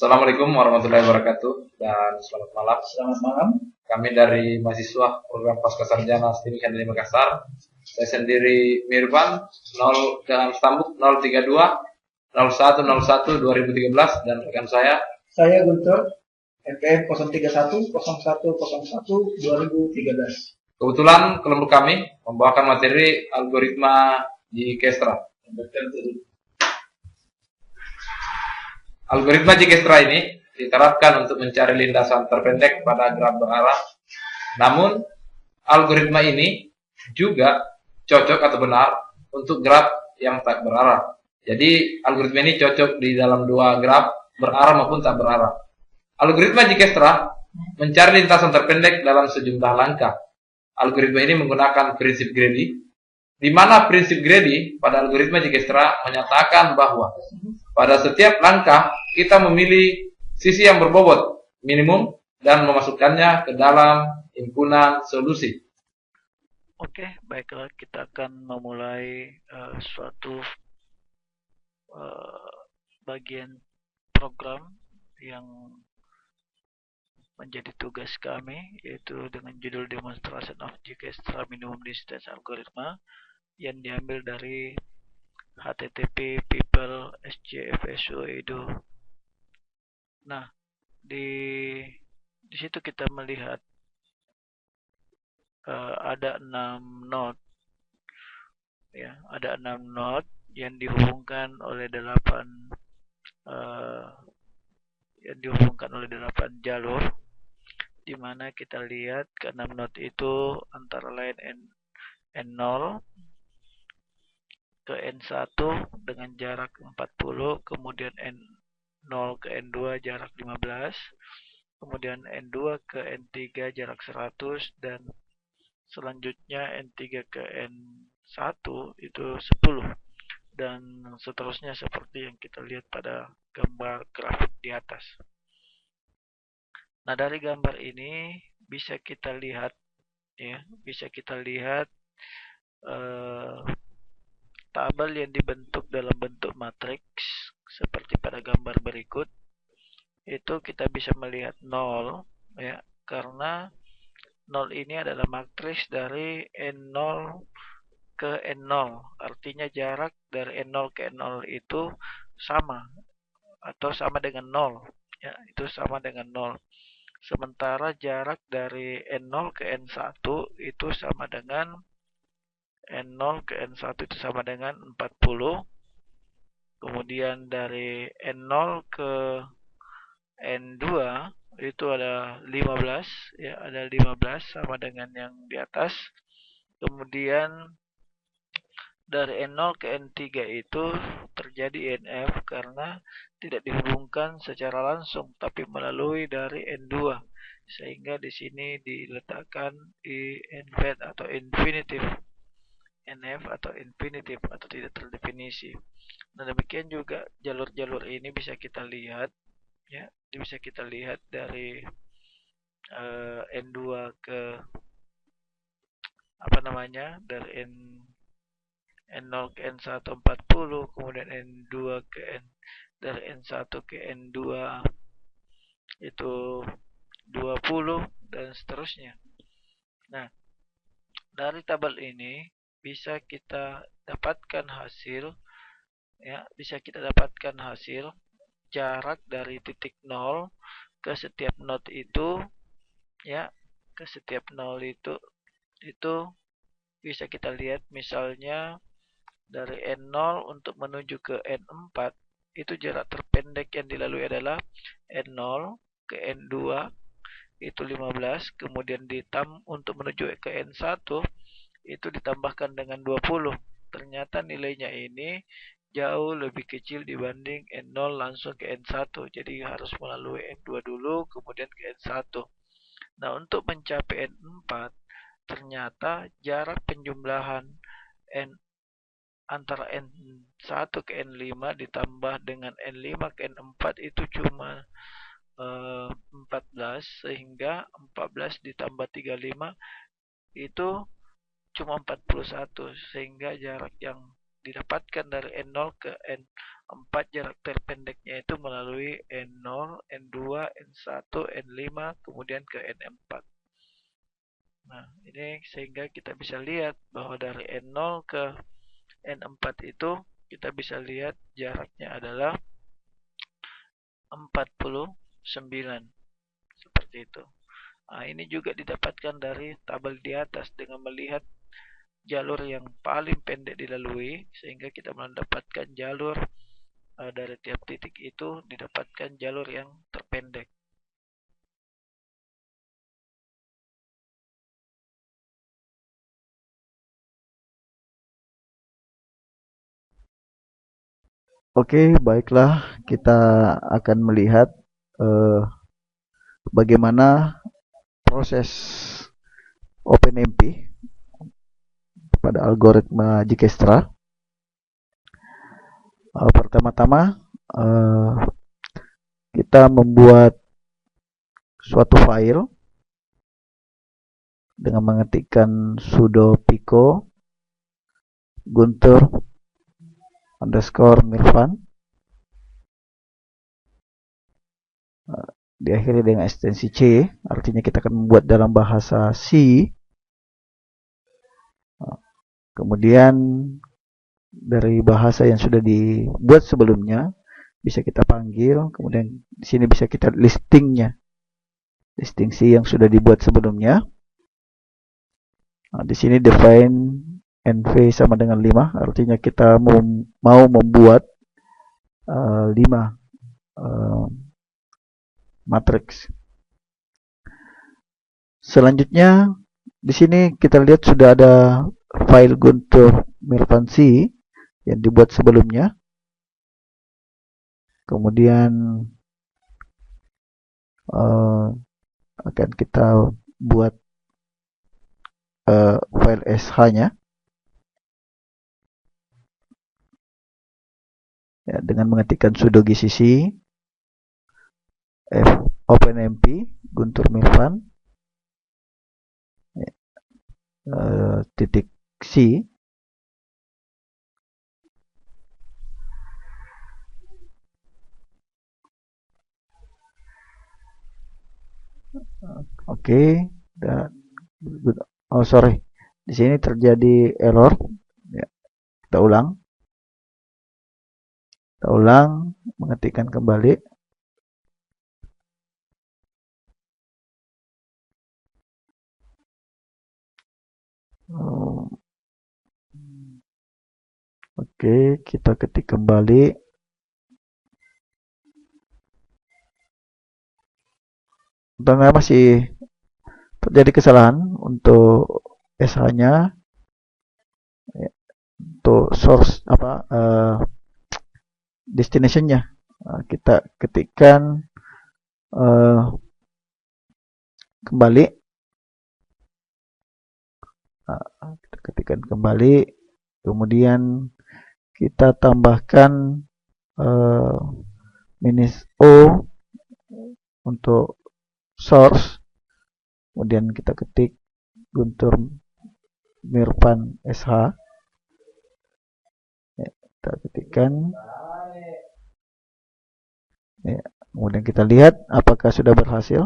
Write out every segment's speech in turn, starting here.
Assalamualaikum warahmatullahi wabarakatuh dan selamat malam. Selamat malam. Kami dari mahasiswa program Pascasarjana STIM di Makassar. Saya sendiri Mirban 0 dengan stambuk 032 0101 2013 dan rekan Saya Guntur, MPM 031 0101 2013. kebetulan kelompok kami membawakan materi algoritma Dijkstraw. Algoritma Dijkstraw ini diterapkan untuk mencari lintasan terpendek pada graf berarah. Namun, algoritma ini juga cocok atau benar untuk graf yang tak berarah. Jadi, algoritma ini cocok di dalam dua graf berarah maupun tak berarah. Algoritma Dijkstraw mencari lintasan terpendek dalam sejumlah langkah. Algoritma ini menggunakan prinsip Grady, di mana prinsip Grady pada algoritma Dijkstraw menyatakan bahwa pada setiap langkah kita memilih sisi yang berbobot minimum dan memasukkannya ke dalam himpunan solusi. Oke, baiklah, kita akan memulai suatu bagian program yang menjadi tugas kami, yaitu dengan judul Demonstration of Dijkstraw Minimum Distance Algorithm yang diambil dari http people sjfsu edu. Nah, di situ kita melihat ada 6 node, ya, ada 6 node yang dihubungkan oleh 8 jalur, di mana kita lihat ke 6 node itu antara lain N0 ke N1 dengan jarak 40, kemudian N0 ke N2 jarak 15, kemudian N2 ke N3 jarak 100, dan selanjutnya N3 ke N1 itu 10, dan seterusnya seperti yang kita lihat pada gambar grafik di atas. Nah, dari gambar ini bisa kita lihat, ya, tabel yang dibentuk dalam bentuk matriks seperti pada gambar berikut. Itu kita bisa melihat 0, ya, karena 0 ini adalah matriks dari N0 ke N0, artinya jarak dari N0 ke N0 itu sama atau sama dengan 0, ya, itu sama dengan 0. Sementara jarak dari N0 ke N1 itu sama dengan N0 ke N1 itu sama dengan 40. Kemudian dari N0 ke N2 itu ada 15, ya, ada 15 sama dengan yang di atas. Kemudian dari N0 ke N3 itu terjadi NF karena tidak dihubungkan secara langsung tapi melalui dari N2, sehingga di sini diletakkan INFET atau infinitive, NF atau infinitive atau tidak terdefinisi. Nah, demikian juga jalur-jalur ini bisa kita lihat, ya, bisa kita lihat dari N2 ke dari N0 ke N1 40, kemudian N2 ke dari N1 ke N2 itu 20, dan seterusnya. Nah, dari tabel ini bisa kita dapatkan hasil, ya, jarak dari titik 0 ke setiap node itu, ya, ke setiap nol itu bisa kita lihat. Misalnya dari N0 untuk menuju ke N4 itu jarak terpendek yang dilalui adalah N0 ke N2 itu 15, kemudian untuk menuju ke N1 itu ditambahkan dengan 20. Ternyata nilainya ini jauh lebih kecil dibanding N0 langsung ke N1, jadi harus melalui N2 dulu kemudian ke N1. Nah, untuk mencapai N4 ternyata jarak penjumlahan antara N1 ke N5 ditambah dengan N5 ke N4 itu cuma 14, sehingga 14 ditambah 35 itu cuma 41, sehingga jarak yang didapatkan dari N0 ke N4 jarak terpendeknya itu melalui N0, N2, N1, N5, kemudian ke N4. Nah, ini sehingga kita bisa lihat bahwa dari N0 ke N4 itu kita bisa lihat jaraknya adalah 49. Seperti itu. Nah, ini juga didapatkan dari tabel di atas dengan melihat jalur yang paling pendek dilalui, sehingga kita mendapatkan jalur dari tiap titik itu didapatkan jalur yang terpendek. Oke, baiklah, kita akan melihat bagaimana proses OpenMP pada algoritma Dijkstra. Pertama-tama kita membuat suatu file dengan mengetikkan sudo pico guntur_mirvan, diakhiri dengan ekstensi C, artinya kita akan membuat dalam bahasa C. Kemudian dari bahasa yang sudah dibuat sebelumnya bisa kita panggil, kemudian di sini bisa kita listing C yang sudah dibuat sebelumnya. Nah, di sini define NV sama dengan 5, artinya kita mau membuat 5 matriks. Selanjutnya di sini kita lihat sudah ada file Guntur Mirvan C yang dibuat sebelumnya. Kemudian akan kita buat file SH-nya ya, dengan mengetikkan sudo gcc openmp Guntur Mirvan titik C. Oke, dan sorry, di sini terjadi error. Ya, kita ulang, mengetikkan kembali. Oke, kita ketik kembali. Ternyata masih terjadi kesalahan untuk SH-nya, untuk source destination-nya. Kita ketikkan kembali. Kita ketikkan kembali, kemudian kita tambahkan -o untuk source, kemudian kita ketik Guntur Mirvan SH, ya, kita ketikkan, ya, kemudian kita lihat apakah sudah berhasil.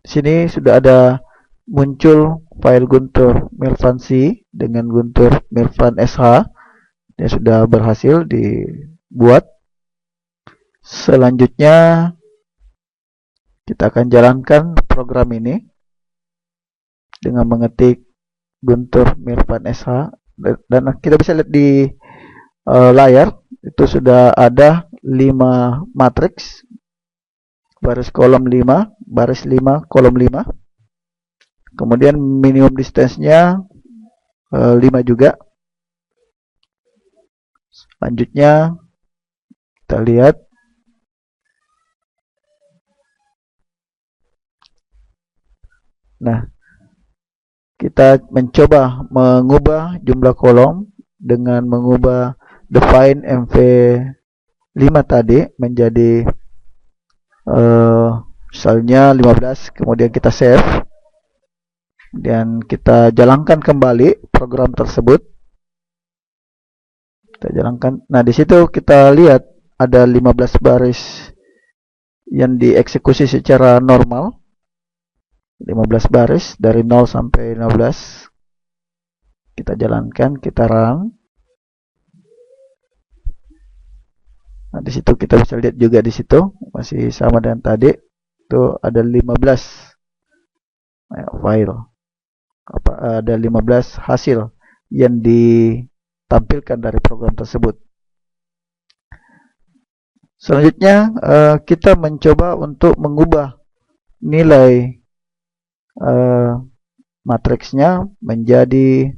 Di sini sudah ada muncul file Guntur Mirvan C dengan Guntur Mirvan SH, dia sudah berhasil dibuat. Selanjutnya kita akan jalankan program ini dengan mengetik Guntur Mirvan SH, dan kita bisa lihat di layar itu sudah ada 5 matriks, baris kolom 5, baris 5, kolom 5. Kemudian minimum distance-nya 5 juga. Selanjutnya kita lihat kita mencoba mengubah jumlah kolom dengan mengubah define MV5 tadi menjadi misalnya 15, kemudian kita save. Dan kita jalankan kembali program tersebut. Kita jalankan. Nah, di situ kita lihat ada 15 baris yang dieksekusi secara normal. 15 baris dari 0 sampai 15. Kita jalankan, kita run. Nah, di situ kita bisa lihat juga di situ masih sama dengan tadi. Itu ada 15 file. Ada 15 hasil yang ditampilkan dari program tersebut. Selanjutnya kita mencoba untuk mengubah nilai matriksnya menjadi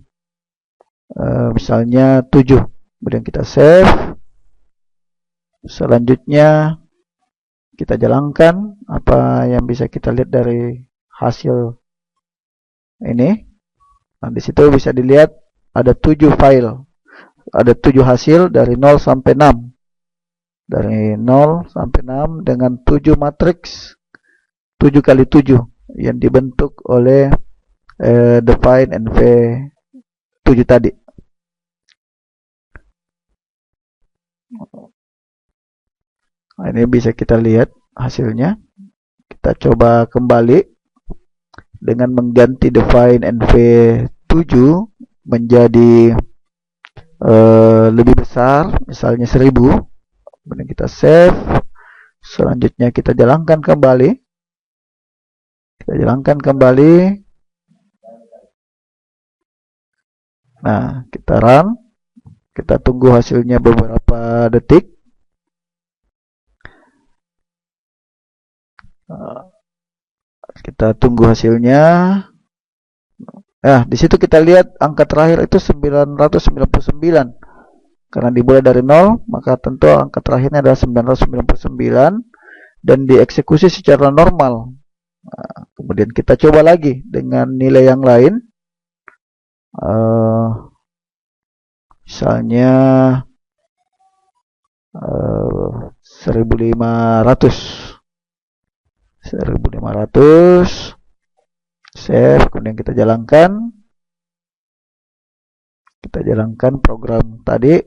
misalnya 7. Kemudian kita save. Selanjutnya kita jalankan apa yang bisa kita lihat dari hasil ini. Nah, di situ bisa dilihat ada 7 file. Ada 7 hasil dari 0 sampai 6. Dari 0 sampai 6 dengan 7 matriks 7 kali 7 yang dibentuk oleh define NV7 tadi. Nah, ini bisa kita lihat hasilnya. Kita coba kembali dengan mengganti define NV7 menjadi lebih besar, misalnya 1000. Kemudian kita save. Selanjutnya kita jalankan kembali. Nah, kita run. Kita tunggu hasilnya beberapa detik. Kita tunggu hasilnya. Nah, di situ kita lihat angka terakhir itu 999. Karena dimulai dari 0, maka tentu angka terakhirnya adalah 999 dan dieksekusi secara normal. Nah, kemudian kita coba lagi dengan nilai yang lain. Misalnya 1500. Save, kemudian kita jalankan. Kita jalankan program tadi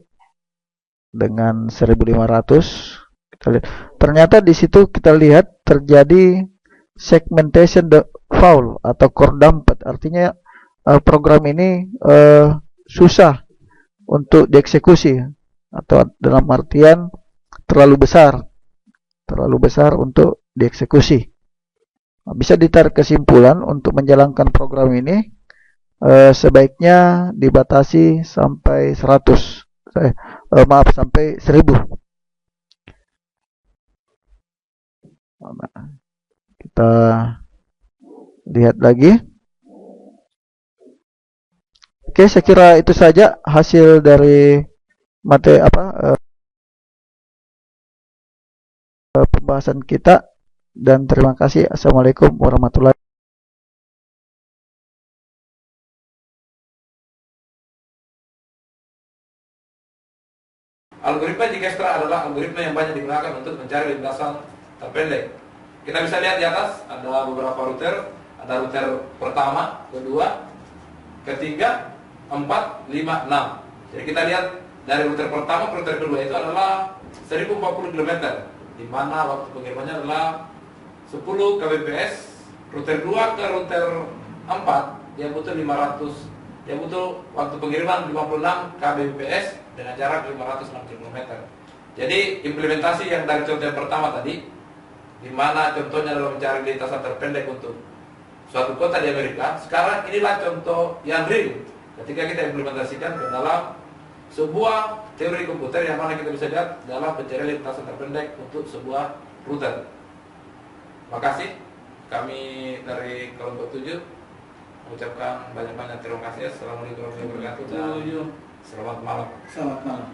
dengan 1500. Kita lihat. Ternyata di situ kita lihat terjadi segmentation fault atau core dumped. Artinya program ini susah untuk dieksekusi atau dalam artian terlalu besar untuk dieksekusi. Bisa ditarik kesimpulan untuk menjalankan program ini sebaiknya dibatasi sampai 100. Sampai 1000. Kita lihat lagi. Oke, saya kira itu saja hasil dari pembahasan kita. Dan terima kasih. Assalamualaikum warahmatullahi wabarakatuh. Algoritma Dijkstra adalah algoritma yang banyak digunakan untuk mencari lintasan terpendek. Kita bisa lihat di atas ada beberapa router. Ada router pertama, kedua, ketiga, 4, 5, 6. Jadi kita lihat dari router pertama ke router kedua itu adalah 1040 km, di mana waktu pengirimannya adalah 10 kbps. Router 2 ke router 4 dia butuh 500. Dia butuh waktu pengiriman 56 kbps dengan jarak 560 km. Jadi implementasi yang dari contoh yang pertama tadi, di mana contohnya adalah mencari lintasan terpendek untuk suatu kota di Amerika. Sekarang inilah contoh yang real ketika kita implementasikan ke dalam sebuah teori komputer yang mana kita bisa lihat dalam pencarian lintasan terpendek untuk sebuah router. Makasih, kami dari kelompok 7 mengucapkan banyak-banyak terima kasih. Assalamualaikum warahmatullahi wabarakatuh dan selamat malam. Selamat malam.